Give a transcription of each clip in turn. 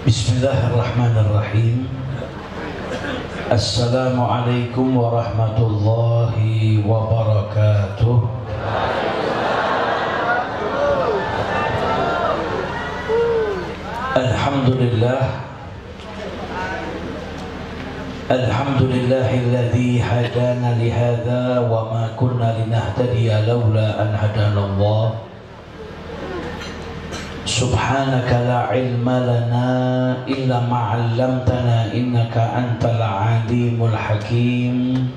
Bismillahirrahmanirrahim. Assalamualaikum warahmatullahi wabarakatuh. Alhamdulillah. Alhamdulillahilladzi hadana lihadza wa ma kunna linahtadiya laula an hadanallah. Subhanaka la ilma lana illa ma 'allamtana innaka antal alimul hakim.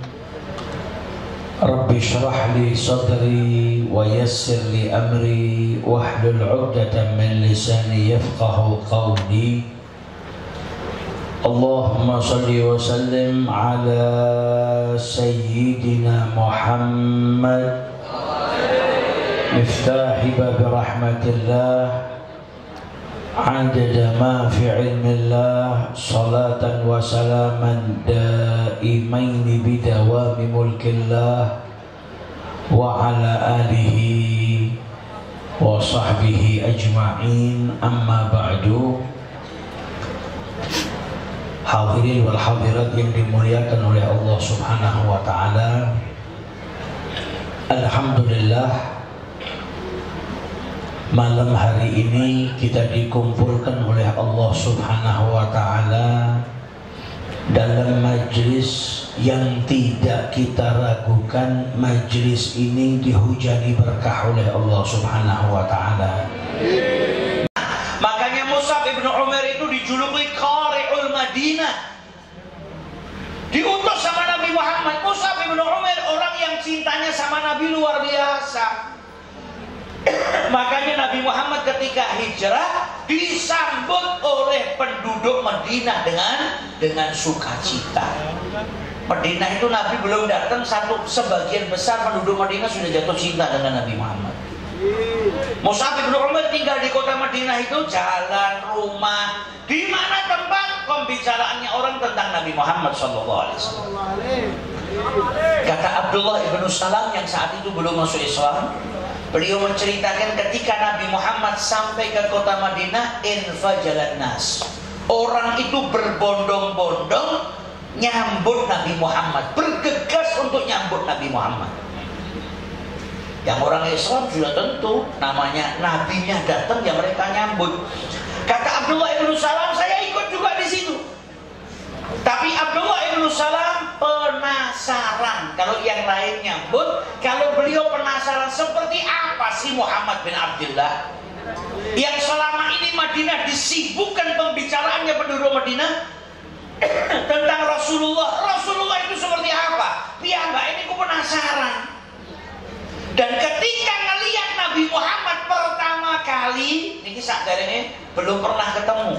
Rabbi shrah li sadri wa yassir li amri wahlul 'uqdatam min lisani yafqahu qawli. Allahumma salli wa sallim ala sayyidina Muhammad miftahi bab rahmatillah adada ma fi ilmillah salatan wa salaman daimaini bidawami mulkillah wa ala alihi wa sahbihi ajma'in, amma ba'du. Hadirin wal hadirat yang dimuliakan oleh Allah Subhanahu wa ta'ala, alhamdulillah, malam hari ini kita dikumpulkan oleh Allah Subhanahu wa ta'ala dalam majlis yang tidak kita ragukan. Majlis ini dihujani berkah oleh Allah Subhanahu wa ta'ala. Makanya Mus'ab ibn Umair itu dijuluki Qari'ul Madinah, diutus sama Nabi Muhammad. Mus'ab ibn Umair orang yang cintanya sama Nabi luar biasa. Makanya Nabi Muhammad ketika hijrah disambut oleh penduduk Madinah dengan sukacita. Madinah itu Nabi belum datang, sebagian besar penduduk Madinah sudah jatuh cinta dengan Nabi Muhammad. Mus'ab bin Umair tinggal di kota Madinah itu, jalan, rumah, di mana tempat pembicaraannya orang tentang Nabi Muhammad SAW. Kata Abdullah ibn Salam yang saat itu belum masuk Islam, beliau menceritakan ketika Nabi Muhammad sampai ke kota Madinah, infajalan nas, orang itu berbondong-bondong nyambut Nabi Muhammad, bergegas untuk nyambut Nabi Muhammad. Yang orang Islam sudah tentu namanya nabinya datang, ya mereka nyambut. Kata Abdullah ibn Salam, saya ikut juga di situ. Tapi Abdullah ibn Salam penasaran. Kalau yang lain nyambut, kalau beliau penasaran seperti apa sih Muhammad bin Abdullah yang selama ini Madinah disibukkan pembicaraannya penduduk Madinah tentang Rasulullah. Rasulullah itu seperti apa? Piyambak ini ku penasaran. Dan ketika ngelihat Nabi Muhammad pertama kali, ini sadarnya belum pernah ketemu.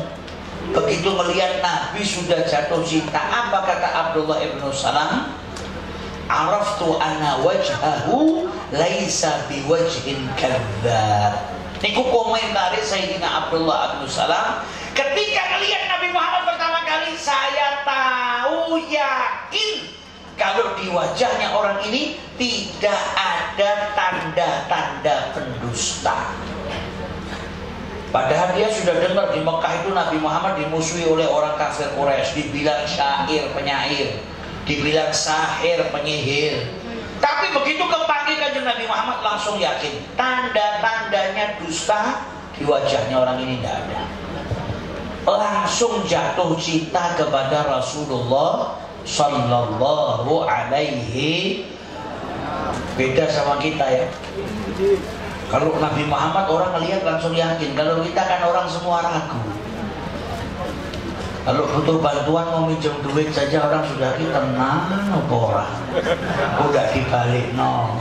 Begitu melihat Nabi sudah jatuh cinta. Apa kata Abdullah ibn Salam? Araftu anna wajhahu laisa biwajhin kadzdzab. Niku komentari Sayyidina Abdullah ibn Salam. Ketika melihat Nabi Muhammad pertama kali, saya tahu, yakin kalau di wajahnya orang ini tidak ada tanda-tanda pendusta. Padahal dia sudah dengar di Mekah itu Nabi Muhammad dimusuhi oleh orang kafir Quraisy, dibilang syair penyair, dibilang sahir penyihir. Tapi begitu kepanggil kanjeng Nabi Muhammad, langsung yakin tanda-tandanya dusta di wajahnya orang ini tidak ada. Langsung jatuh cinta kepada Rasulullah Sallallahu alaihi. Beda sama kita ya. Kalau Nabi Muhammad orang melihat langsung yakin. Kalau kita kan orang semua ragu. Kalau butuh bantuan mau minjem duit saja orang sudah tenang apa orang. Udah dibalik no.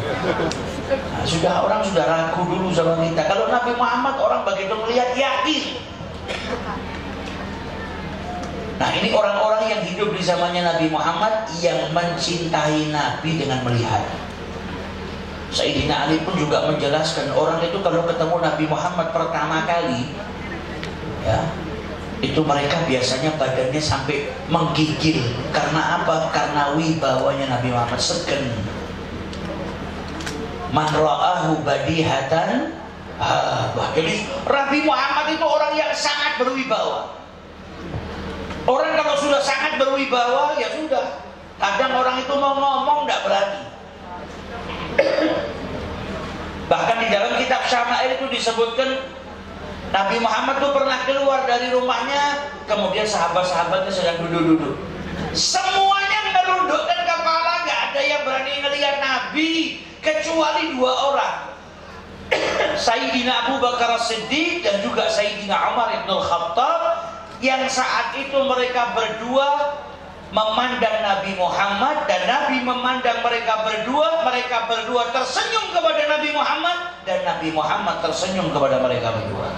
Nah, orang sudah ragu dulu sama kita. Kalau Nabi Muhammad orang begitu melihat yakin. Nah, ini orang-orang yang hidup di zamannya Nabi Muhammad yang mencintai Nabi dengan melihat. Sayyidina Ali pun juga menjelaskan, orang itu kalau ketemu Nabi Muhammad pertama kali, ya, itu mereka biasanya badannya sampai menggigil. Karena apa? Karena wibawanya Nabi Muhammad, segen. Man ra'ahu badihatan. Jadi Nabi Muhammad itu orang yang sangat berwibawa. Orang kalau sudah sangat berwibawa, ya sudah. Kadang orang itu mau ngomong tidak berani. Bahkan di dalam kitab Syama'il itu disebutkan Nabi Muhammad itu pernah keluar dari rumahnya, kemudian sahabat-sahabatnya sedang duduk-duduk. Semuanya merundukkan kepala, nggak ada yang berani ngelihat Nabi kecuali 2 orang. Sayyidina Abu Bakar As-Siddiq dan juga Sayyidina Umar Ibn Khattab, yang saat itu mereka berdua memandang Nabi Muhammad dan Nabi memandang mereka berdua tersenyum kepada Nabi Muhammad dan Nabi Muhammad tersenyum kepada mereka berdua.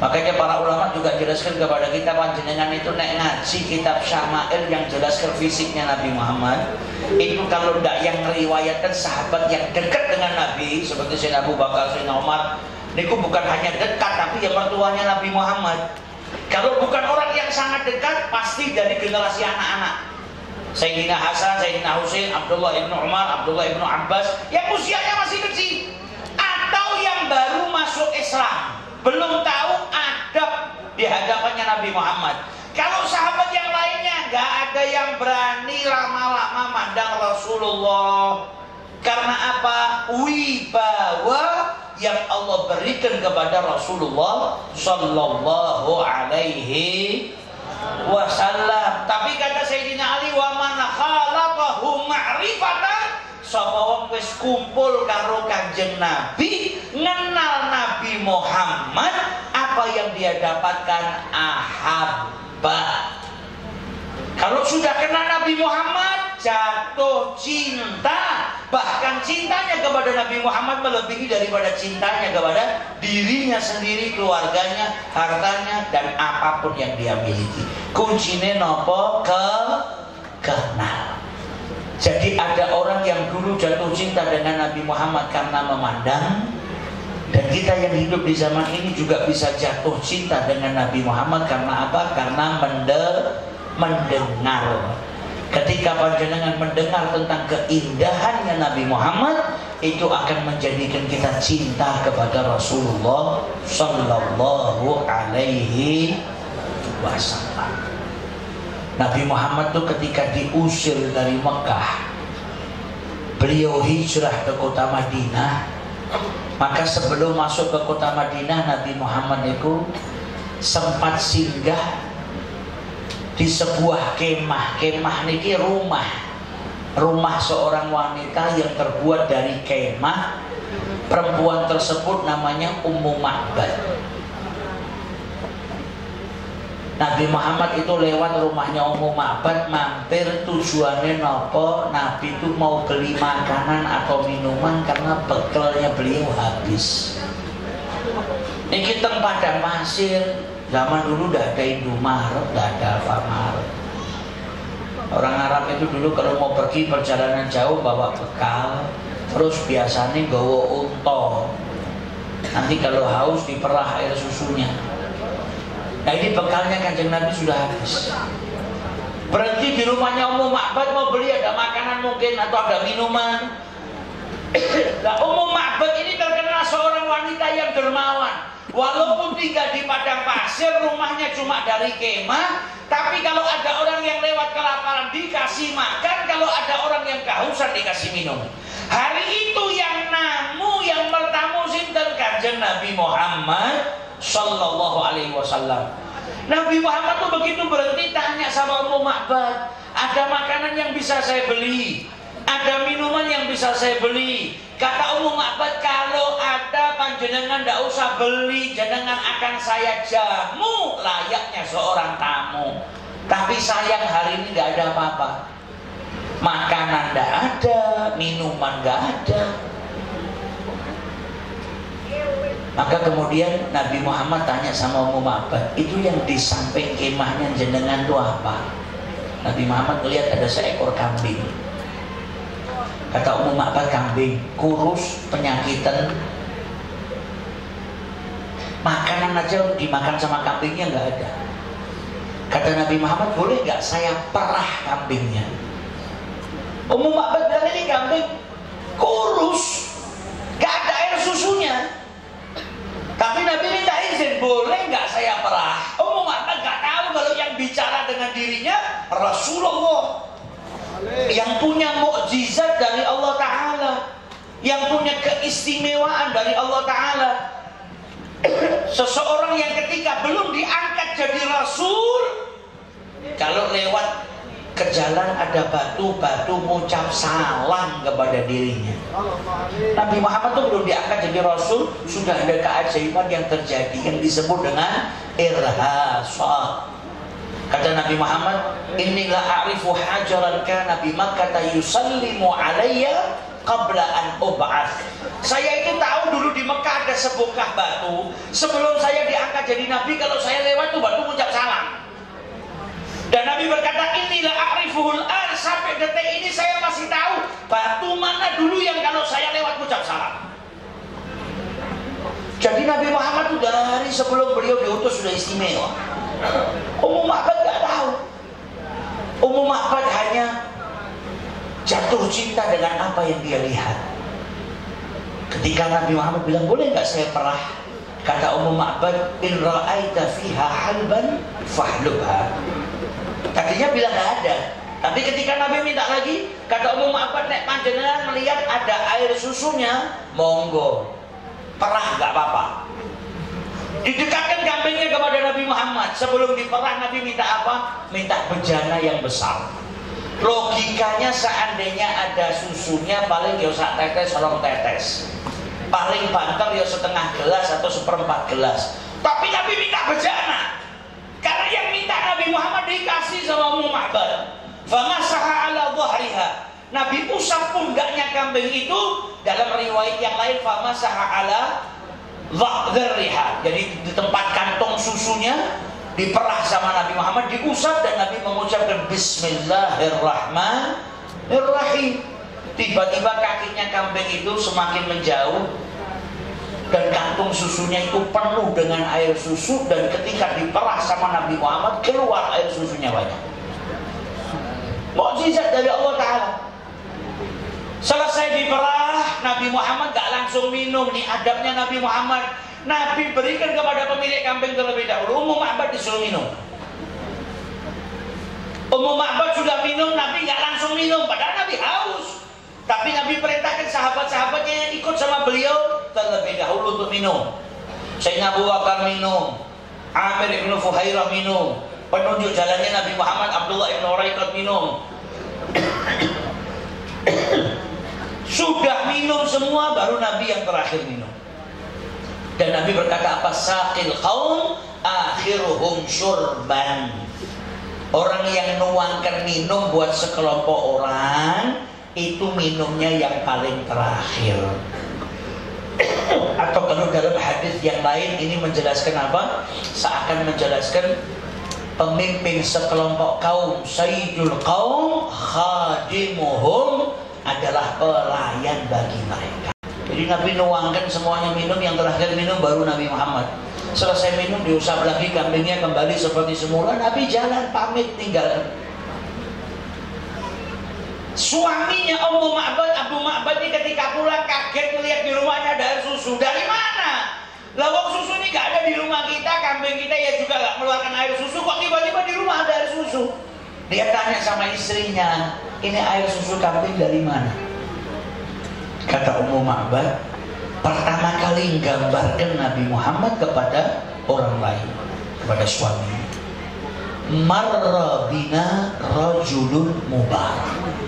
Makanya para ulama juga jelaskan kepada kita, panjenengan itu nek ngaji kitab Syama'il yang jelaskan fisiknya Nabi Muhammad, itu kalau ndak yang meriwayatkan sahabat yang dekat dengan Nabi seperti Sayyidina Abu Bakar, Sayyidina Umar, niku bukan hanya dekat tapi ya mertuanya Nabi Muhammad. Kalau bukan orang yang sangat dekat, pasti dari generasi anak-anak. Sayyidina Hasan, Sayyidina Husain, Abdullah ibn Umar, Abdullah ibn Abbas, yang usianya masih kecil, atau yang baru masuk Islam, belum tahu adab di hadapannya Nabi Muhammad. Kalau sahabat yang lainnya nggak ada yang berani lama-lama mandang Rasulullah. Karena apa? Wibawa yang Allah berikan kepada Rasulullah Sallallahu Alaihi Wasallam. Tapi kata Sayyidina Ali, wa man khalaqahu ma'rifatan, sapa wong wis kumpul karo Kanjeng Nabi, ngenal Nabi Muhammad, apa yang dia dapatkan? Ahabba. Kalau sudah kenal Nabi Muhammad, jatuh cinta. Bahkan cintanya kepada Nabi Muhammad melebihi daripada cintanya kepada dirinya sendiri, keluarganya, hartanya, dan apapun yang dia miliki. Kuncinya nopo? Kenal. Jadi ada orang yang dulu jatuh cinta dengan Nabi Muhammad karena memandang, dan kita yang hidup di zaman ini juga bisa jatuh cinta dengan Nabi Muhammad karena apa? Karena mendengar. Ketika panjenengan mendengar tentang keindahannya Nabi Muhammad, itu akan menjadikan kita cinta kepada Rasulullah Sallallahu Alaihi Wasallam. Nabi Muhammad itu ketika diusir dari Mekah, beliau hijrah ke kota Madinah. Maka sebelum masuk ke kota Madinah, Nabi Muhammad itu sempat singgah di sebuah kemah. Kemah niki rumah seorang wanita yang terbuat dari kemah. Perempuan tersebut namanya Ummu Ma'bad. Nabi Muhammad itu lewat rumahnya Ummu Ma'bad, mampir, tujuannya nopo? Nabi itu mau beli makanan atau minuman karena bekalnya beliau habis. Ini tempat padang pasir. Zaman dulu tidak ada Indomaret, tidak ada Alfamaret. Orang Arab itu dulu kalau mau pergi perjalanan jauh bawa bekal, terus biasanya bawa unta. Nanti kalau haus diperah air susunya. Nah ini bekalnya Kanjeng Nabi sudah habis. Berhenti di rumahnya Ummu Ma'bad, mau beli ada makanan mungkin atau ada minuman. Nah Ummu Ma'bad ini terkenal seorang wanita yang dermawan. Walaupun tinggal di padang pasir, rumahnya cuma dari kemah, tapi kalau ada orang yang lewat kelaparan dikasih makan, kalau ada orang yang kehausan dikasih minum. Hari itu yang namu, yang bertamu sinten? Kanjeng Nabi Muhammad Sallallahu Alaihi Wasallam. Nabi Muhammad tuh begitu berhenti tanya sama Ummu Ma'bad, ada makanan yang bisa saya beli? Ada minuman yang bisa saya beli? Kata Ummu Ma'bad, kalau ada panjenengan tidak usah beli, jenengan akan saya jamu layaknya seorang tamu. Tapi sayang hari ini tidak ada apa-apa. Makanan tidak ada, minuman tidak ada. Maka kemudian Nabi Muhammad tanya sama Ummu Ma'bad, itu yang di samping kemahnya jenengan itu apa? Nabi Muhammad melihat ada seekor kambing. Kata Ummu Ma'bad, kambing kurus, penyakitan, makanan aja dimakan sama kambingnya nggak ada. Kata Nabi Muhammad, boleh nggak saya perah kambingnya? Ummu Ma'bad bilang, ini kambing kurus, nggak ada air susunya. Tapi Nabi minta izin, boleh nggak saya perah? Ummu Ma'bad nggak tahu kalau yang yang bicara dengan dirinya Rasulullah, yang punya mukjizat dari Allah Ta'ala, yang punya keistimewaan dari Allah Ta'ala. Seseorang yang ketika belum diangkat jadi Rasul, kalau lewat ke jalan ada batu-batu mengucap salam kepada dirinya. Nabi Muhammad itu belum diangkat jadi Rasul, sudah ada keajaiban yang terjadi yang disebut dengan irhasa. Kata Nabi Muhammad, "Inni la a'rifu hajaran kana bi Makkah yusallimu alayya qabla an ub'ats." Saya itu tahu dulu di Mekah ada sebongkah batu. Sebelum saya diangkat jadi nabi, kalau saya lewat tuh batu mengucap salam. Dan Nabi berkata, "Inilah a'rifuhul an." Sampai detik ini saya masih tahu batu mana dulu yang kalau saya lewat mengucap salam. Jadi Nabi Muhammad itu dari sebelum beliau diutus sudah istimewa. Ummu Ma'bad gak tahu. Ummu Ma'bad hanya jatuh cinta dengan apa yang dia lihat. Ketika Nabi Muhammad bilang, "Boleh gak saya perah?" Kata Ummu Ma'bad, "In ra'aita fiha halban fahlubha." Tadinya bilang gak ada, tapi ketika Nabi minta lagi, kata Ummu Ma'bad, "Nek panjenengan melihat ada air susunya, monggo, perah gak apa-apa." Didekatkan kambingnya kepada Nabi Muhammad. Sebelum diperah, Nabi minta apa? Minta bejana yang besar. Logikanya seandainya ada susunya, paling ya sak tetes, rong tetes, paling banter ya setengah gelas atau seperempat gelas. Tapi Nabi minta bejana, karena yang minta Nabi Muhammad dikasih sama Ummu Ma'bad. Famasaha ala dhahriha. Nabi usap pundaknya kambing itu. Dalam riwayat yang lain, famasaha ala dhahriha. Jadi di tempat kantong susunya diperah sama Nabi Muhammad, diusap, dan Nabi mengucapkan Bismillahirrahmanirrahim. Tiba-tiba kakinya kambing itu semakin menjauh dan kantung susunya itu penuh dengan air susu, dan ketika diperah sama Nabi Muhammad keluar air susunya banyak. Mukjizat dari Allah Ta'ala. Selesai diperah, Nabi Muhammad gak langsung minum. Nih adabnya Nabi Muhammad. Nabi berikan kepada pemilik kambing terlebih dahulu. Ummu Ma'bad disuruh minum. Ummu Ma'bad sudah minum, Nabi gak langsung minum, padahal Nabi haus. Tapi Nabi perintahkan sahabat-sahabatnya yang ikut sama beliau terlebih dahulu untuk minum. Sayyidina Abu Bakar minum, Amir ibn Fuhairah minum, penunjuk jalannya Nabi Muhammad Abdullah ibn Uraiqat minum. Sudah minum semua, baru Nabi yang terakhir minum. Dan Nabi berkata apa? Saqil qaum akhiruhum syurban. Orang yang nuangkan minum buat sekelompok orang, itu minumnya yang paling terakhir. Atau kalau dalam hadis yang lain ini menjelaskan apa? Seakan menjelaskan pemimpin sekelompok kaum, sayyidul qaum khadimuhum, adalah pelayan bagi mereka. Jadi Nabi nuangkan semuanya minum, yang terakhir minum baru Nabi Muhammad. Selesai minum diusap lagi kambingnya kembali seperti semula. Nabi jalan pamit tinggal. Suaminya Ummu Ma'bad, Abu Ma'bad ini ketika pulang kaget melihat di rumahnya ada air susu. Dari mana? Lawang susu ini gak ada di rumah kita, kambing kita ya juga gak mengeluarkan air susu. Kok tiba-tiba di rumah ada air susu? Dia tanya sama istrinya, "Ini air susu kambing dari mana?" Kata Ummu Ma'bad, pertama kali menggambarkan Nabi Muhammad kepada orang lain, kepada suaminya. "Marra bina rajulun mubarak."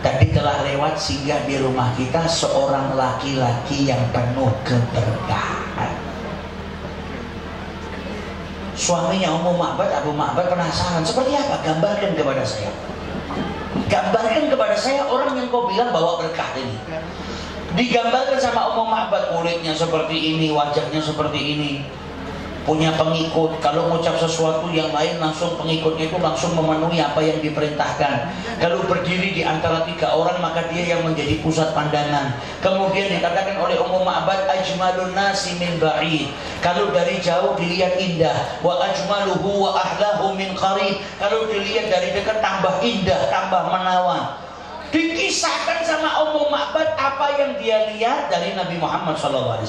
Tadi telah lewat singgah di rumah kita seorang laki-laki yang penuh keberkahan. Suaminya Ummu Ma'bad, Abu Ma'bad penasaran, seperti apa? Gambarkan kepada saya. Gambarkan kepada saya orang yang kau bilang bawa berkah ini. Digambarkan sama Ummu Ma'bad, kulitnya seperti ini, wajahnya seperti ini, punya pengikut. Kalau mengucap sesuatu yang lain, langsung pengikutnya itu langsung memenuhi apa yang diperintahkan. Kalau berdiri di antara 3 orang, maka dia yang menjadi pusat pandangan. Kemudian dikatakan oleh Ummu Ma'bad, ajmalun nasi min ba'id. Kalau dari jauh dilihat indah. Wa ajmaluhu wa ahlahu min qarib. Kalau dilihat dari dekat tambah indah, tambah menawan. Dikisahkan sama Ummu Ma'bad apa yang dia lihat dari Nabi Muhammad SAW.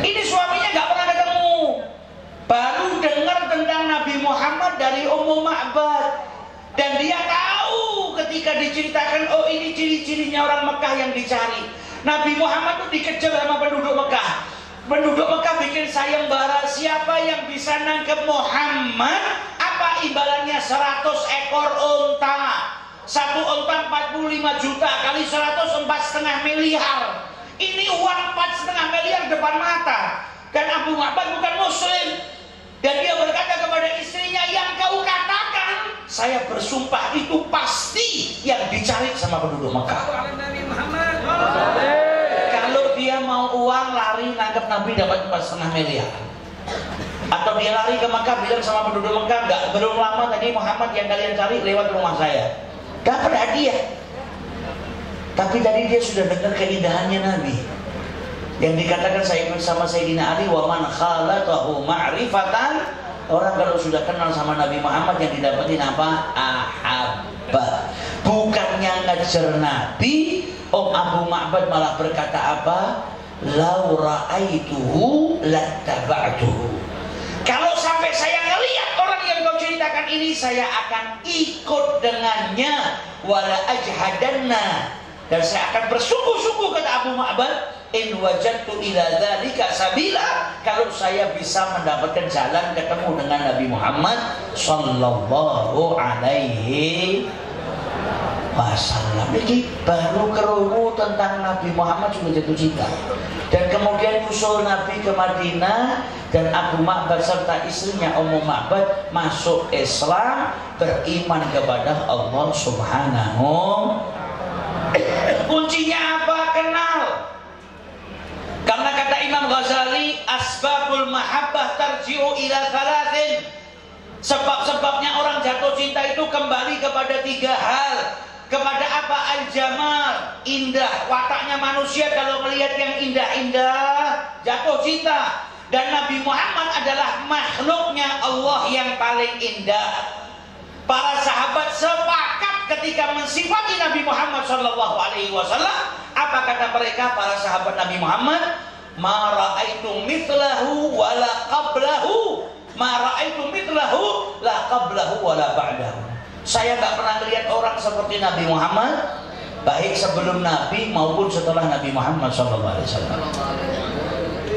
Ini suaminya gak pernah ketemu, baru dengar tentang Nabi Muhammad Ummu Ma'bad. Dan dia tahu ketika diceritakan, oh ini ciri-cirinya orang Mekah yang dicari. Nabi Muhammad tuh dikejar sama penduduk Mekah. Penduduk Mekah bikin sayembara, siapa yang bisa nangkep Muhammad, apa imbalannya 100 ekor unta. Satu unta 45 juta kali 100, 4,5 miliar. Ini uang 4,5 miliar depan mata. Dan Abu Ma'bad bukan muslim. Dan dia berkata kepada istrinya, yang kau katakan, saya bersumpah itu pasti yang dicari sama penduduk Mekah. Kalau dia mau uang, lari nangkep Nabi dapat 4,5 miliar. Atau dia lari ke Mekah bilang sama penduduk Mekah, enggak, belum lama tadi Muhammad yang kalian cari lewat rumah saya, dapat hadiah. Tapi tadi dia sudah dengar keindahannya Nabi yang dikatakan saya ikut sama Sayyidina Ali, wa man khalatahu ma'rifatan. Orang kalau sudah kenal sama Nabi Muhammad yang didapetin apa? Ahabba. Bukannya ngejar Nabi, Om Abu Ma'bad malah berkata apa? Lau ra'aituhu lattaba'tuhu. Kalau sampai saya ngelihat orang yang kau ceritakan ini, saya akan ikut dengannya. Wala ajhadanna. Dan saya akan bersungguh-sungguh, kata Abu Ma'bad, in wajadtu ila dzalika sabila, kalau saya bisa mendapatkan jalan ketemu dengan Nabi Muhammad sallallahu alaihi wasallam. Jadi baru kerungu tentang Nabi Muhammad sudah jatuh cinta. Dan kemudian nyusul Nabi ke Madinah, dan Abu Ma'bad serta istrinya Ummu Ma'bad masuk Islam, beriman kepada Allah Subhanahu. Kuncinya apa? Kenal. Karena kata Imam Ghazali, asbabul mahabbah tarji'u ila thalathin. Sebab-sebabnya orang jatuh cinta itu kembali kepada 3 hal. Kepada apa? Al-jamal, indah. Wataknya manusia kalau melihat yang indah-indah jatuh cinta. Dan Nabi Muhammad adalah makhluknya Allah yang paling indah. Para sahabat sepakat ketika mensifati Nabi Muhammad sallallahu alaihi wasallam. Apa kata mereka, para sahabat Nabi Muhammad? Ma ra'aitu mithlahu wa la qablahu. Ma ra'aitu mithlahu la qablahu wa la ba'dahu. Saya enggak pernah lihat orang seperti Nabi Muhammad, baik sebelum Nabi maupun setelah Nabi Muhammad sallallahu alaihi wasallam.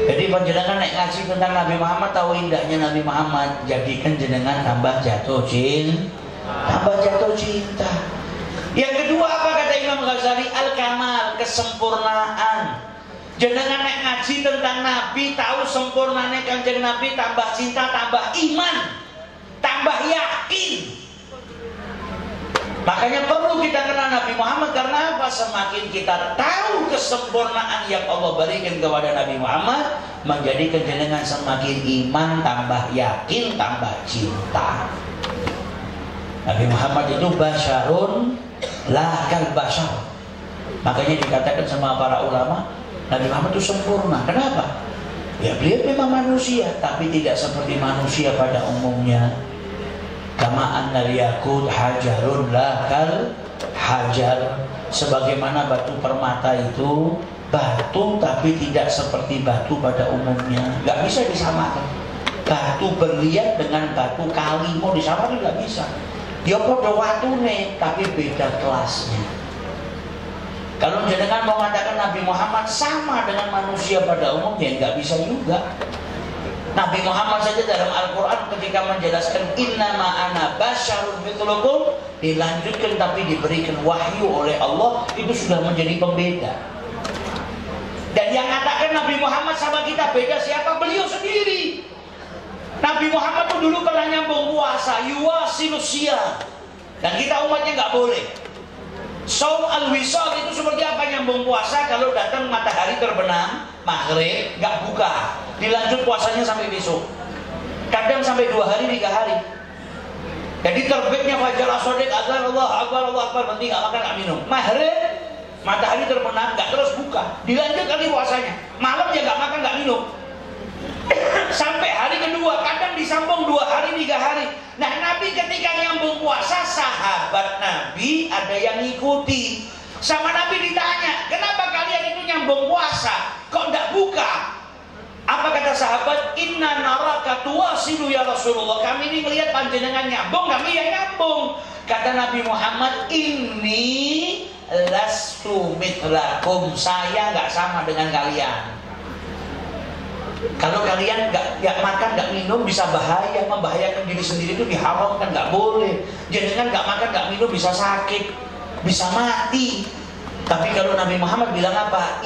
Jadi panjenengan nek ngaji tentang Nabi Muhammad, tahu indahnya Nabi Muhammad, jadikan jenengan tambah jatuh cinta. Yang kedua apa kata Imam Ghazali? Al-kamal, kesempurnaan. Jenengan nek ngaji tentang Nabi, tahu sempurnanya Kanjeng Nabi, tambah cinta, tambah iman, tambah yakin. Makanya perlu kita kenal Nabi Muhammad. Karena apa? Semakin kita tahu kesempurnaan yang Allah berikan kepada Nabi Muhammad, menjadikan jenengan semakin iman, tambah yakin, tambah cinta. Nabi Muhammad itu basyarun la kal basyar. Makanya dikatakan sama para ulama, Nabi Muhammad itu sempurna. Kenapa? Ya beliau memang manusia, tapi tidak seperti manusia pada umumnya. Kama annal yakut hajarun la kal hajar. Sebagaimana batu permata itu batu, tapi tidak seperti batu pada umumnya. Gak bisa disamakan. Batu berlian dengan batu kali mau disamakan gak bisa. Dia pada watune, tapi beda kelasnya. Kalau jenengan mau mengatakan Nabi Muhammad sama dengan manusia pada umumnya, nggak bisa juga. Nabi Muhammad saja dalam Al-Quran ketika menjelaskan innama ana basyarun mithlukum, dilanjutkan tapi diberikan wahyu oleh Allah, itu sudah menjadi pembeda. Dan yang katakan Nabi Muhammad sama kita beda siapa? Beliau sendiri. Nabi Muhammad itu dulu pernah nyambung puasa, yuwasilus siyam. Dan kita umatnya nggak boleh. Shaum al-wisal itu seperti apa? Nyambung puasa, kalau datang matahari terbenam maghrib nggak buka, dilanjut puasanya sampai besok, kadang sampai 2 hari 3 hari. Jadi terbitnya fajar as-shadiq, azan Allah akbar berhenti, nggak makan nggak minum. Maghrib matahari terbenam nggak terus buka, dilanjut lagi puasanya, malamnya nggak makan nggak minum sampai hari kedua, kadang disambung 2 hari 3 hari. Nah Nabi ketika nyambung puasa, sahabat Nabi ada yang ngikuti. Sama Nabi ditanya, kenapa kalian itu nyambung puasa kok enggak buka? Apa kata sahabat? Inna naraka nuwasilu ya Rasulullah, kami ini melihat panjenengan nyambung, kami yang nyambung. Kata Nabi Muhammad, ini lastu mitlakum, saya nggak sama dengan kalian. Kalau kalian nggak makan, nggak minum bisa bahaya, membahayakan diri sendiri, itu diharamkan, nggak boleh. Jenengan nggak makan, nggak minum bisa sakit, bisa mati. Tapi kalau Nabi Muhammad bilang apa?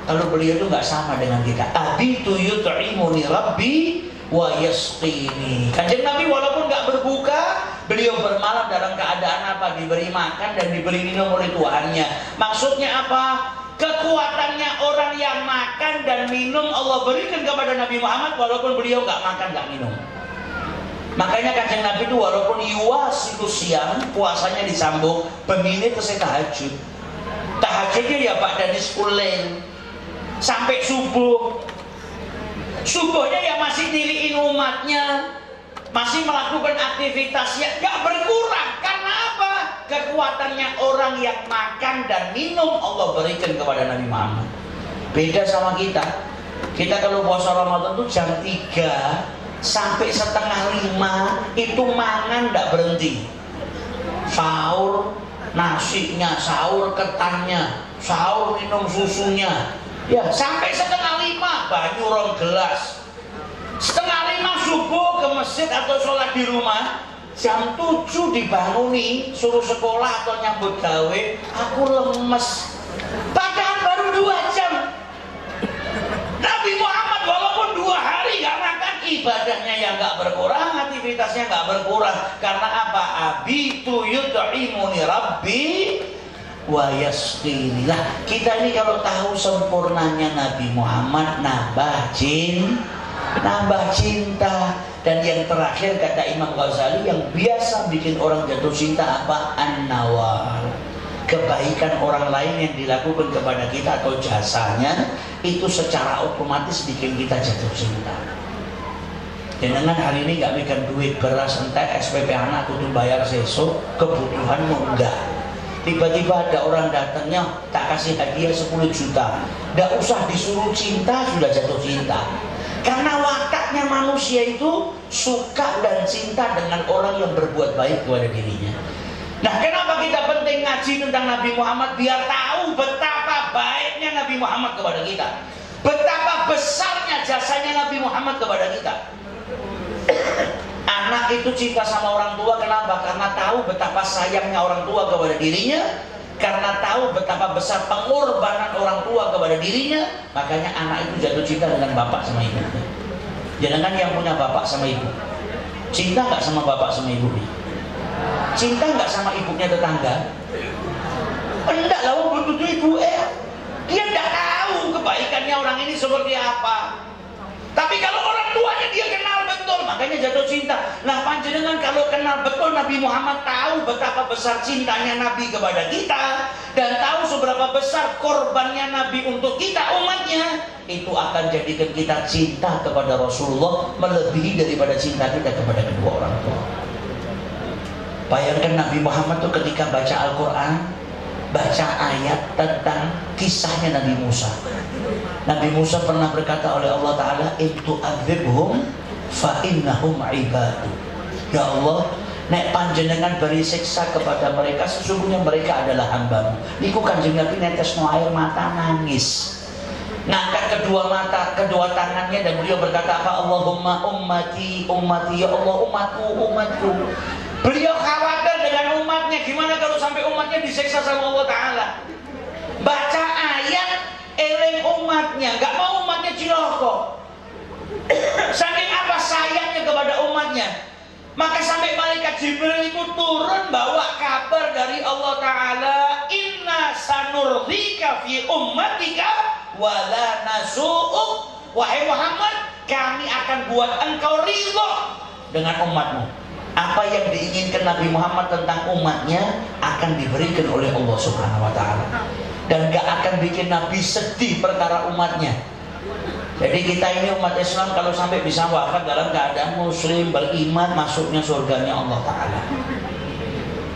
Kalau beliau itu nggak sama dengan kita. Abitu yut'imuni rabbi wa yasqini. Kanjeng Nabi walaupun nggak berbuka, beliau bermalam dalam keadaan apa? Diberi makan dan diberi minum oleh Tuhannya. Maksudnya apa? Kekuatannya orang yang makan dan minum Allah berikan kepada Nabi Muhammad walaupun beliau nggak makan, nggak minum. Makanya kanjeng Nabi itu walaupun yuwasilu siang, puasanya disambung, pemilih ke tahajud. Tahajudnya ya Pak dari sepulen sampai subuh. Subuhnya ya masih diriin umatnya, masih melakukan aktivitasnya, nggak berkurang. Karena apa? Kekuatannya orang yang makan dan minum Allah berikan kepada Nabi Muhammad. Beda sama kita. Kita kalau puasa Ramadan tuh jam 3 sampai setengah 5 itu mangan nggak berhenti. Sahur nasinya, sahur ketannya, sahur minum susunya. Ya sampai setengah 5 banyu rong gelas. Setengah 5 subuh ke masjid atau sholat di rumah. Jam 7 dibanguni, suruh sekolah atau nyambut gawe, aku lemes. Padahal baru 2 jam. Nabi Muhammad walaupun 2 hari gak makan, ibadahnya yang gak berkurang, aktivitasnya gak berkurang. Karena apa? Abitu yut'imuni rabbi wa yasqini. Lah, kita ini kalau tahu sempurnanya Nabi Muhammad, nambah cinta. Dan yang terakhir kata Imam Ghazali, yang biasa bikin orang jatuh cinta apa? An-nawar. Kebaikan orang lain yang dilakukan kepada kita atau jasanya itu secara otomatis bikin kita jatuh cinta. Jangan hari ini gak megang duit beras entek SPP anak kudu bayar sesuk, kebutuhanmu enggak. Tiba-tiba ada orang datangnya tak kasih hadiah 10 juta, gak usah disuruh cinta sudah jatuh cinta. Karena wataknya manusia itu suka dan cinta dengan orang yang berbuat baik kepada dirinya. Nah, kenapa kita penting ngaji tentang Nabi Muhammad? Biar tahu betapa baiknya Nabi Muhammad kepada kita, betapa besarnya jasanya Nabi Muhammad kepada kita. Anak itu cinta sama orang tua, kenapa? Karena tahu betapa sayangnya orang tua kepada dirinya, karena tahu betapa besar pengorbanan orang tua kepada dirinya. Makanya anak itu jatuh cinta dengan bapak sama ibu. Jangan yang punya bapak sama ibu, cinta nggak sama bapak sama ibu? Cinta nggak sama ibunya tetangga? Enggak lah, butuh ibu dia nggak tahu kebaikannya orang ini seperti apa. Tapi kalau orang tuanya dia kenal betul, makanya jatuh cinta. Nah, panjenengan kalau kenal betul Nabi Muhammad, tahu betapa besar cintanya Nabi kepada kita, dan tahu seberapa besar korbannya Nabi untuk kita umatnya, itu akan jadikan kita cinta kepada Rasulullah melebihi daripada cinta kita kepada kedua orang tua. Bayangkan Nabi Muhammad tuh ketika baca Al-Quran, baca ayat tentang kisahnya Nabi Musa. Nabi Musa pernah berkata oleh Allah Ta'ala, itu adzibhum fa innahum ibadu. Ya Allah, nek panjenengan beri siksa kepada mereka, sesungguhnya mereka adalah hambamu. Niku kanjeng Nabi netesno air mata nangis, ngangkat kedua tangannya dan beliau berkata apa? Allahumma ummati ummati, ya Allah umatku. Beliau khawatir dengan umatnya, gimana kalau sampai umatnya disiksa sama Allah Ta'ala. Baca ayat eling umatnya, nggak mau umatnya ciloko. Saking apa sayangnya kepada umatnya, maka sampai malaikat Jibril itu turun bawa kabar dari Allah Ta'ala, inna sanurrika fi ummatika wala nasu'uk. Wahai Muhammad, kami akan buat engkau ridho dengan umatmu. Apa yang diinginkan Nabi Muhammad tentang umatnya akan diberikan oleh Allah Subhanahu wa Ta'ala, dan gak akan bikin Nabi sedih perkara umatnya. Jadi kita ini umat Islam kalau sampai bisa wafat dalam keadaan muslim, beriman, masuknya surganya Allah Ta'ala.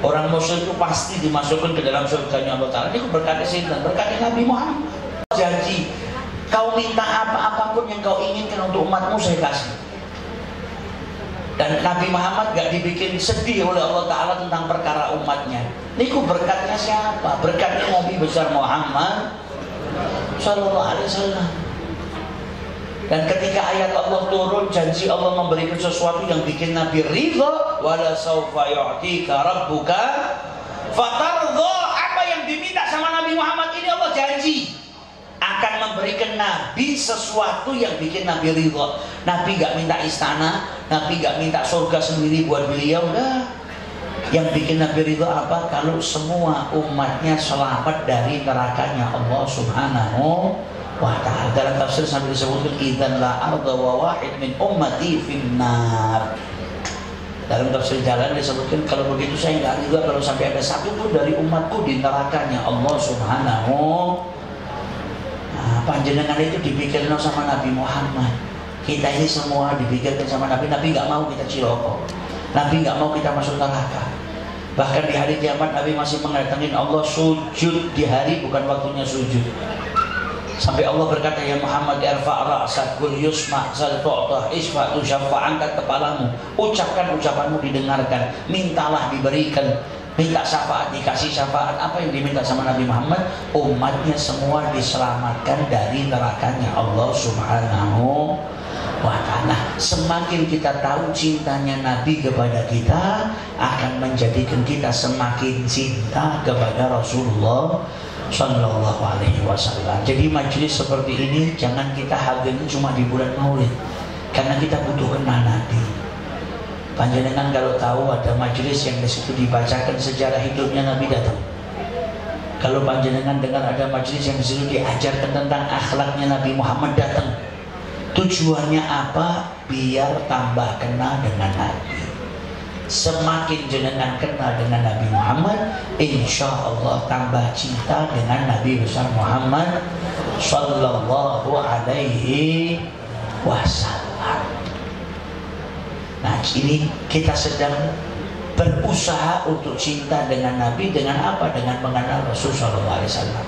Orang muslim itu pasti dimasukkan ke dalam surganya Allah Ta'ala. Ini berkati sinten, berkati Nabi Muhammad. Janji, kau minta apa-apapun yang kau inginkan untuk umatmu saya kasih. Dan Nabi Muhammad gak dibikin sedih oleh Allah Ta'ala tentang perkara umatnya. Niku berkatnya siapa? Berkatnya Nabi besar Muhammad Sallallahu Alaihi Wasallam. Dan ketika ayat Allah turun, janji Allah memberikan sesuatu yang bikin Nabi ridha, wala saufa yu'tika rabbuka fatardha. Apa yang diminta sama Nabi Muhammad ini Allah janji akan memberikan Nabi sesuatu yang bikin Nabi ridha. Nabi gak minta istana, Nabi gak minta surga sendiri buat beliau, dah. Yang bikin Nabi ridha apa? Kalau semua umatnya selamat dari nerakanya Allah Subhanahu wa ta'ala. Dalam tafsir sampai disebutkan idzan la arda wa wahid min ummati finnar. Dalam tafsir jalan disebutkan kalau begitu saya nggak ridha kalau sampai ada satu pun dari umatku di nerakanya Allah Subhanahu. Nah, panjenengan itu dipikirkan sama Nabi Muhammad. Kita ini semua dipikirkan sama Nabi. Nabi nggak mau kita ciloko. Nabi nggak mau kita masuk neraka. Bahkan di hari kiamat Nabi masih mengatangin Allah sujud di hari bukan waktunya sujud. Sampai Allah berkata, ya Muhammad irfa' ra'sak kul yusma' zal tu'tah isfa' tusyaffa', angkat kepalamu, ucapkan ucapanmu didengarkan, mintalah diberikan, minta syafaat dikasih syafaat. Apa yang diminta sama Nabi Muhammad? Umatnya semua diselamatkan dari nerakanya Allah Subhanahu wa ta'ala. Semakin kita tahu cintanya Nabi kepada kita, akan menjadikan kita semakin cinta kepada Rasulullah Sallallahu Alaihi Wasallam. Jadi majelis seperti ini jangan kita hadir cuma di bulan Maulid, karena kita butuh kenal Nabi. Panjenengan kalau tahu ada majelis yang di situ dibacakan sejarah hidupnya Nabi, datang. Kalau panjenengan dengar ada majelis yang di situ diajarkan tentang akhlaknya Nabi Muhammad, datang. Tujuannya apa? Biar tambah kenal dengan Nabi. Semakin jenengan kenal dengan Nabi Muhammad, insya Allah tambah cinta dengan Nabi besar Muhammad Sallallahu Alaihi Wasallam. Nah, ini kita sedang berusaha untuk cinta dengan Nabi. Dengan apa? Dengan mengenal Rasul Sallallahu Alaihi Wasallam.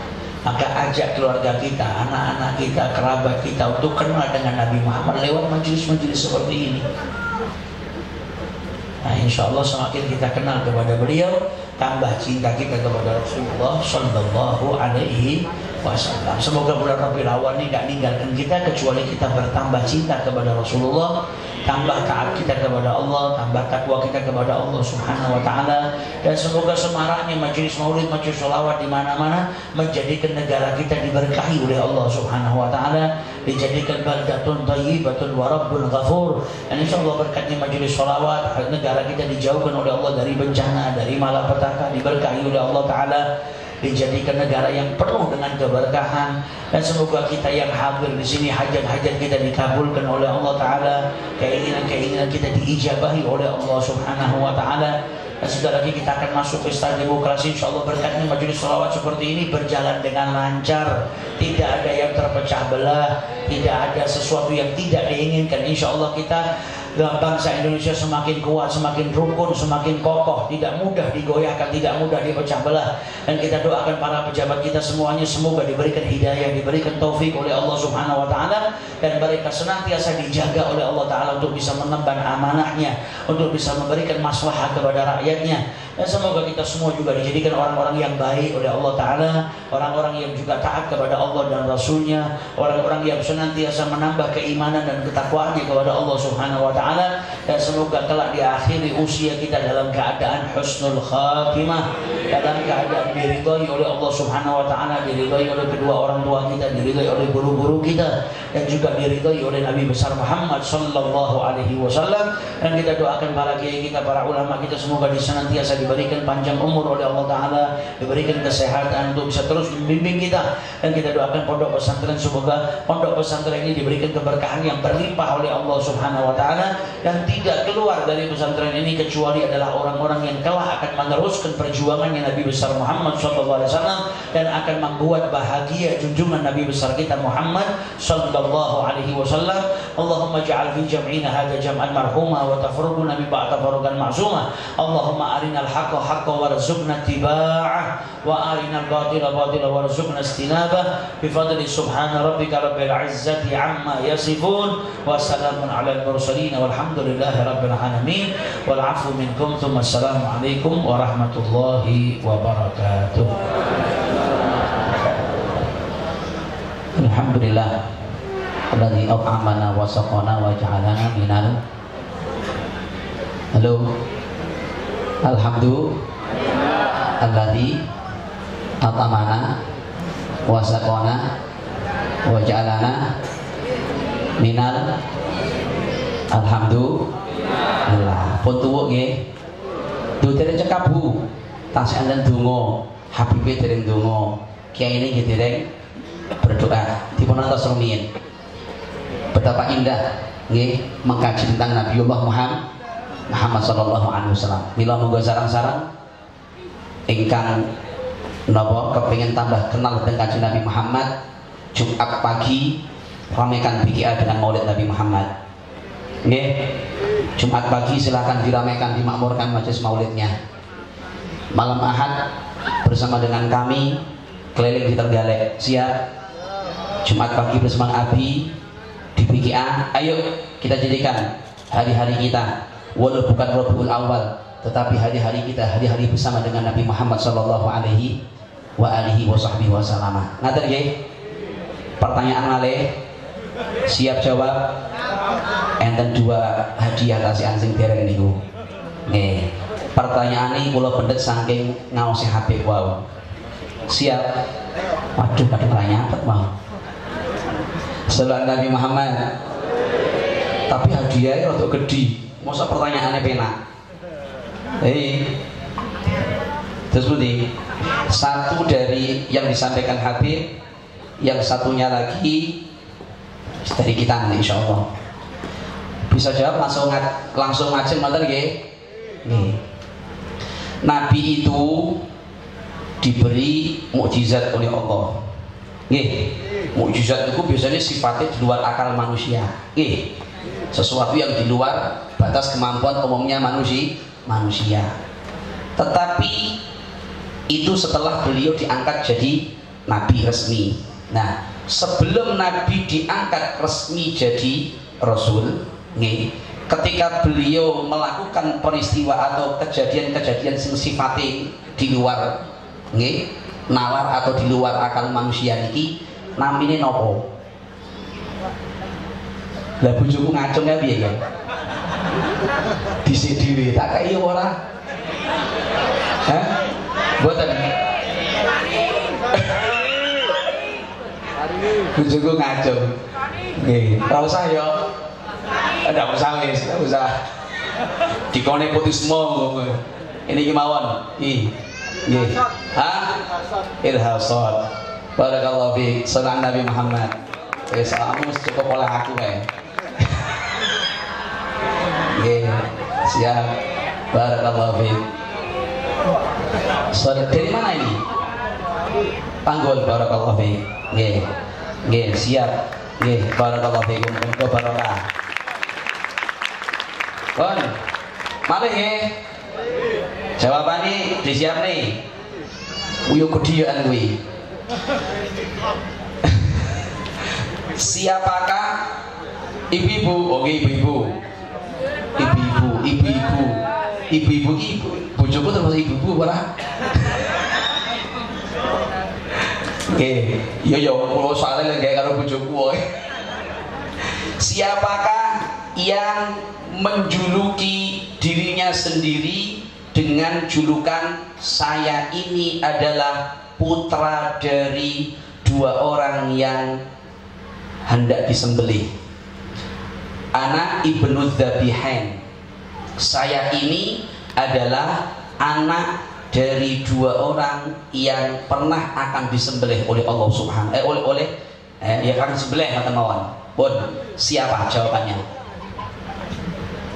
Maka ajak keluarga kita, anak-anak kita, kerabat kita untuk kenal dengan Nabi Muhammad lewat majelis-majelis seperti ini. Nah, insya Allah semakin kita kenal kepada beliau, tambah cinta kita kepada Rasulullah Sallallahu Alaihi Wasallam. Semoga bulan Rabiul Awal ini gak ninggalkan kita kecuali kita bertambah cinta kepada Rasulullah, tambah taat kita kepada Allah, tambah takwa kita kepada Allah Subhanahu wa ta'ala. Dan semoga semaraknya majelis maulid, majelis sholawat di mana-mana menjadikan negara kita diberkahi oleh Allah Subhanahu wa ta'ala, dijadikan baldatun thayyibatun wa rabbun ghafur. Dan insyaallah berkatnya majelis sholawat, negara kita dijauhkan oleh Allah dari bencana, dari malapetaka, diberkahi oleh Allah ta'ala, dijadikan negara yang penuh dengan keberkahan. Dan semoga kita yang hadir di sini hajat-hajat kita dikabulkan oleh Allah Ta'ala, keinginan-keinginan kita diijabahi oleh Allah Subhanahu wa Ta'ala. Dan sebentar lagi kita akan masuk pesta demokrasi. InsyaAllah berkatnya majelis sholawat seperti ini berjalan dengan lancar, tidak ada yang terpecah belah, tidak ada sesuatu yang tidak diinginkan. InsyaAllah kita bangsa Indonesia semakin kuat, semakin rukun, semakin kokoh, tidak mudah digoyahkan, tidak mudah dipecah belah. Dan kita doakan para pejabat kita semuanya semoga diberikan hidayah, diberikan taufik oleh Allah Subhanahu wa ta'ala, dan mereka senantiasa dijaga oleh Allah ta'ala untuk bisa mengemban amanahnya, untuk bisa memberikan maslahah kepada rakyatnya. Dan semoga kita semua juga dijadikan orang-orang yang baik oleh Allah ta'ala, orang-orang yang juga taat kepada Allah dan Rasulnya, orang-orang yang senantiasa menambah keimanan dan ketakwaannya kepada Allah Subhanahu wa ta'ala. Dan semoga kelak diakhiri usia kita dalam keadaan husnul khatimah, dalam keadaan diridhai oleh Allah Subhanahu wa ta'ala, diridhai oleh kedua orang tua kita, diridhai oleh guru-guru kita, dan juga diridhai oleh Nabi besar Muhammad Sallallahu Alaihi Wasallam. Dan kita doakan para kiai kita, para ulama kita, semoga senantiasa diberikan panjang umur oleh Allah Ta'ala, diberikan kesehatan untuk bisa terus membimbing kita. Dan kita doakan pondok pesantren, semoga pondok pesantren ini diberikan keberkahan yang berlimpah oleh Allah Subhanahu wa ta'ala, dan tidak keluar dari pesantren ini kecuali adalah orang-orang yang kelak akan meneruskan perjuangannya Nabi besar Muhammad SAW, dan akan membuat bahagia junjungan Nabi besar kita Muhammad sallallahu alaihi wasallam. Allahumma ja'al fi jam'ina hadha jam'an marhuma wa tafruquna min ba'da tafarruqan ma'suma. Allahumma arinal haqqa haqqan warzuqna ittiba'ah wa arinal batila batila warzuqna istinabah. Bi fadli subhana rabbika rabbil izzati amma yasifun wa salamun alal mursalin walhamdulillah. Rabbil alamin. Wal 'afwu minkum. Assalamualaikum warahmatullahi wabarakatuh. Alhamdulillah alladzi at'amana wa saqana wa ja'alana minal Alhamdulillah alladzi at'amana wa saqana wa ja'alana minal alhamdulillah. Pun tuwuk nggih. Dereng cekap Bu. Tasih enten donga, Habibe dereng donga. Kiai ini nggih dereng berdoa. Dipun antos rumiyin. Betapa indah nggih mengkaji tentang Nabiullah Muhammad sallallahu alaihi wasallam. Mila monggo sareng-sareng ingkang napa kepengin tambah kenal dengan kanjeng Nabi Muhammad, Jumat pagi ramaikan BKA dengan Maulid Nabi Muhammad. Nggih. Jumat pagi silakan diramaikan, dimakmurkan majelis maulidnya. Malam Ahad bersama dengan kami keliling di Trenggalek. Siap? Jumat pagi bersama Abi di BKA. Ayo kita jadikan hari-hari kita walau bukan Rabiul Awal, tetapi hari-hari kita hari-hari bersama dengan Nabi Muhammad sallallahu alaihi wasallam. Ngaten nggih? Pertanyaan malih siap jawab? Enten dua hadiah tasih ansing dereng niku. Nggih. Pertanyaan ini kula pendet saking ngaosi Habib wau. Siap? Waduh kadang ora nyapet mau. Sallallahu Nabi Muhammad. Tapi hadiahnya rada gedhi. Masa pertanyaannya penak. Terus pundi? Satu dari yang disampaikan Habib, yang satunya lagi dari kita insyaallah. Bisa jawab langsung ngajeng ngoten nggih. Nabi itu diberi mukjizat oleh Allah. Nggih. Mukjizat itu biasanya sifatnya di luar akal manusia. Nggih. Sesuatu yang di luar batas kemampuan umumnya manusia. Tetapi itu setelah beliau diangkat jadi nabi resmi. Nah, sebelum nabi diangkat resmi jadi rasul, nih, ketika beliau melakukan peristiwa atau kejadian-kejadian yang sifatnya di luar nih, nalar atau di luar akal manusia niki namine nopo? Lah bojoku ngacung ya piye ya? Dhisik dhewe tak kaya ora? Hah? Mboten. Bojoku ngacung. Nggih, ora usah ya. Ndak usah wis, ndak usah. Dikone putusmu. Ini ki mawon. Nggih. Hah? Irhasad. Barakallahu fi sallallahu Nabi Muhammad. Salamu cukup oleh aku kae. Nggih. Siap. Barakallahu fi. Dari mana ini? Panggul barakallahu fi. Nggih. Nggih, siap. Nggih, barakallahu fikum. Muga barokah. Kon. Malih nggih. Jawabane disiap nih. Uyo gedhian kuwi. Siapakah ibu-ibu? Oke, ibu-ibu. Ibu-ibu bojoku terus ibu-ibu ora? Oke, yo kula soalnya lagi karo bojoku wae. Siapakah yang menjuluki dirinya sendiri dengan julukan saya ini adalah putra dari dua orang yang hendak disembelih? Anak ibnu Dzabihain. Saya ini adalah anak dari dua orang yang pernah akan disembelih oleh Allah Subhanahu yang akan disembelih mawon. Pun siapa jawabannya?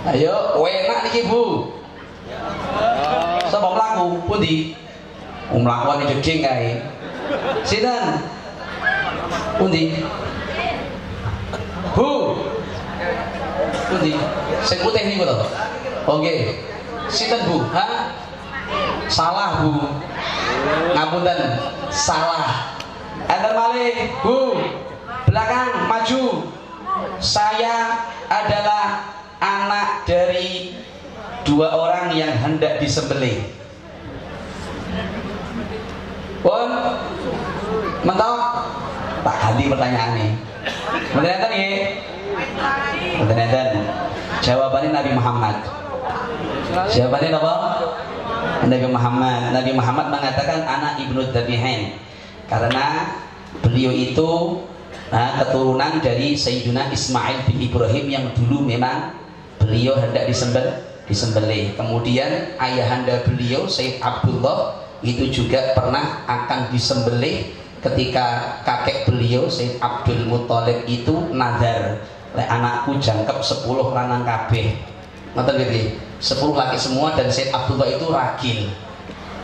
Ayo, enak niki Bu. Sapa mlaku pundi? Mlakuane jeding kae. Sinten? Pundi? Bu. Pundi? Sing putih niku to. Oke. Sinten Bu? Hah? Salah Bu. Ngapunten, salah. Enten malih, Bu. Belakang maju. Saya adalah anak dari dua orang yang hendak disembelih? Pun mentok tak ganti pertanyaannya. Bener ya? Bener. Jawabannya Nabi Muhammad. Jawabannya apa? Nabi Muhammad. Nabi Muhammad mengatakan anak ibnu Dhabihain, karena beliau itu keturunan dari Sayyidina Ismail bin Ibrahim yang dulu memang beliau hendak disembelih. Kemudian ayahanda beliau Sayyid Abdullah itu juga pernah akan disembelih ketika kakek beliau Sayyid Abdul Muthalib itu nazar, anakku jangkep 10 lanang kabeh. Ngoten nggih, 10 laki semua, dan Sayyid Abdullah itu ragil.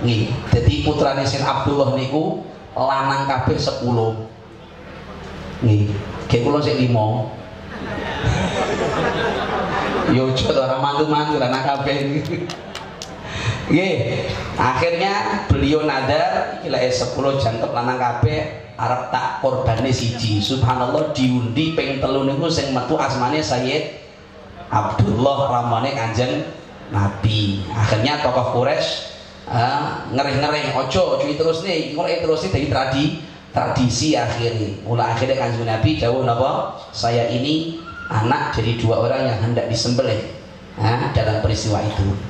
Nggih, jadi putrane Sayyid Abdullah niku lanang kabeh 10. Nggih, kayak kula sik 5. Yo coba orang mantu-mantu lanang kabeh. Nggih, akhirnya beliau nadar iki lek 10 jangkep lanang kabeh arep tak korbane siji. Subhanallah, diundi ping 3 niku sing metu asmane Sayyid Abdullah ramane Kanjeng Nabi. Akhirnya tokoh Quraisy ngereh-ngereh ojo cuy terus nih, kalau terus nih dari tradisi akhirnya. Mulai akhirnya Kanjeng Nabi jauh napa? Saya ini anak dari 2 orang yang hendak disembelih dalam peristiwa itu.